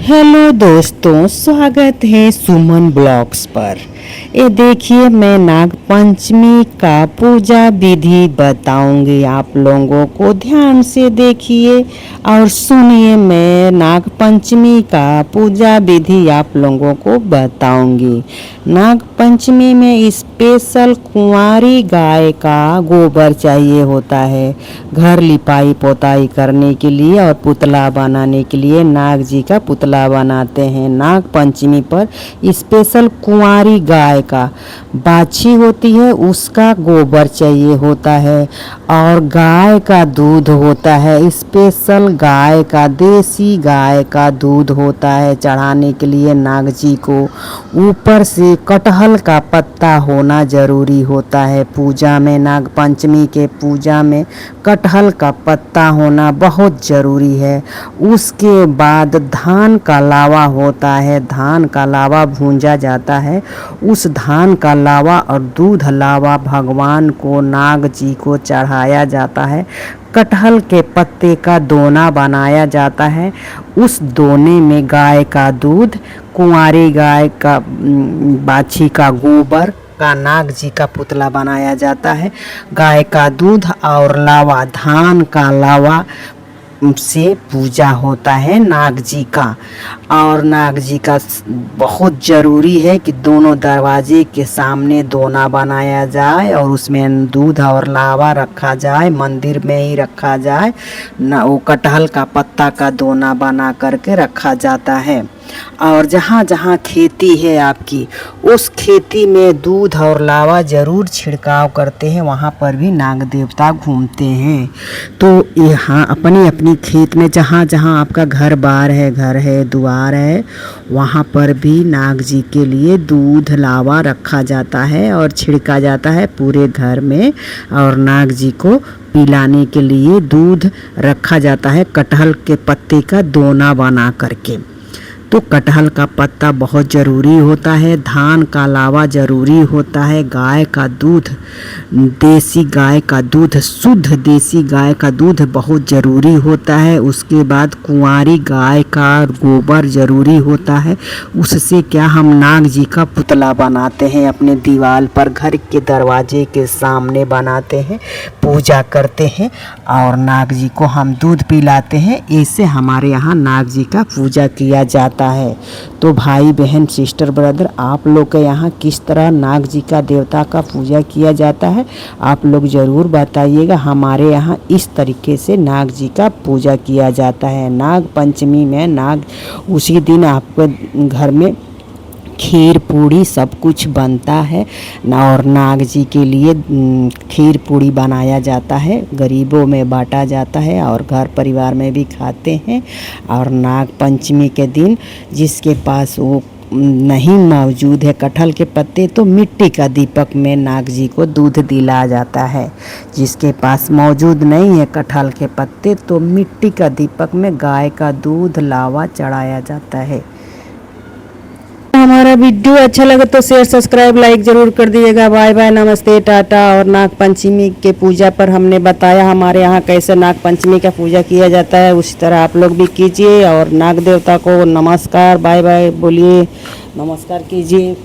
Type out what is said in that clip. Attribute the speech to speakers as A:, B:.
A: Hello दोस्तों, स्वागत है सुमन ब्लॉग्स पर। ये देखिए, मैं नाग पंचमी का पूजा विधि बताऊंगी आप लोगों को। ध्यान से देखिए और सुनिए। मैं नाग पंचमी का पूजा विधि आप लोगों को बताऊंगी। नाग पंचमी में स्पेशल कुंवारी गाय का गोबर चाहिए होता है घर लिपाई पोताई करने के लिए और पुतला बनाने के लिए। नाग जी का पुतला बनाते हैं नाग पंचमी पर। स्पेशल कुंवारी गाय का बाछी होती है, उसका गोबर चाहिए होता है और गाय का दूध होता है। स्पेशल गाय का, देसी गाय का दूध होता है चढ़ाने के लिए नाग जी को। ऊपर से कटहल का पत्ता होना जरूरी होता है पूजा में। नाग पंचमी के पूजा में कटहल का पत्ता होना बहुत ज़रूरी है। उसके बाद धान का लावा होता है। धान का लावा भूंजा जाता है। उस धान का लावा और दूध लावा भगवान को, नाग जी को चढ़ाया जाता है। कटहल के पत्ते का दोना बनाया जाता है। उस दोने में गाय का दूध, कुंवारी गाय का बाछी का गोबर का नाग जी का पुतला बनाया जाता है। गाय का दूध और लावा, धान का लावा से पूजा होता है नाग जी का। और नाग जी का बहुत ज़रूरी है कि दोनों दरवाजे के सामने दोना बनाया जाए और उसमें दूध और लावा रखा जाए। मंदिर में ही रखा जाए ना, वो कटहल का पत्ता का दोना बना करके रखा जाता है। और जहाँ जहाँ खेती है आपकी, उस खेती में दूध और लावा ज़रूर छिड़काव करते हैं। वहाँ पर भी नाग देवता घूमते हैं। तो यहाँ अपनी अपनी खेत में जहाँ जहाँ आपका घर बार है, घर है, द्वार है, वहाँ पर भी नाग जी के लिए दूध लावा रखा जाता है और छिड़का जाता है पूरे घर में। और नाग जी को पिलाने के लिए दूध रखा जाता है कटहल के पत्ते का दोना बना करके। तो कटहल का पत्ता बहुत ज़रूरी होता है। धान का लावा ज़रूरी होता है। गाय का दूध, देसी गाय का दूध, शुद्ध देसी गाय का दूध बहुत ज़रूरी होता है। उसके बाद कुंवारी गाय का गोबर ज़रूरी होता है। उससे क्या, हम नाग जी का पुतला बनाते हैं अपने दीवार पर, घर के दरवाजे के सामने बनाते हैं, पूजा करते हैं और नाग जी को हम दूध पिलाते हैं। ऐसे हमारे यहाँ नाग जी का पूजा किया जाता है। तो भाई बहन, सिस्टर ब्रदर, आप लोग के यहाँ किस तरह नाग जी का, देवता का पूजा किया जाता है, आप लोग ज़रूर बताइएगा। हमारे यहाँ इस तरीके से नाग जी का पूजा किया जाता है। नाग पंचमी में उसी दिन आपके घर में खीर पूड़ी सब कुछ बनता है और नाग जी के लिए खीर पूड़ी बनाया जाता है, गरीबों में बांटा जाता है और घर परिवार में भी खाते हैं। और नाग पंचमी के दिन जिसके पास वो नहीं मौजूद है कटहल के पत्ते, तो मिट्टी का दीपक में नाग जी को दूध दिलाया जाता है। जिसके पास मौजूद नहीं है कटहल के पत्ते, तो मिट्टी का दीपक में गाय का दूध लावा चढ़ाया जाता है। हमारा वीडियो अच्छा लगे तो शेयर, सब्सक्राइब, लाइक ज़रूर कर दीजिएगा। बाय बाय, नमस्ते, टाटा। और नाग पंचमी के पूजा पर हमने बताया हमारे यहाँ कैसे नाग पंचमी का पूजा किया जाता है, उसी तरह आप लोग भी कीजिए। और नाग देवता को नमस्कार, बाय बाय बोलिए, नमस्कार कीजिए।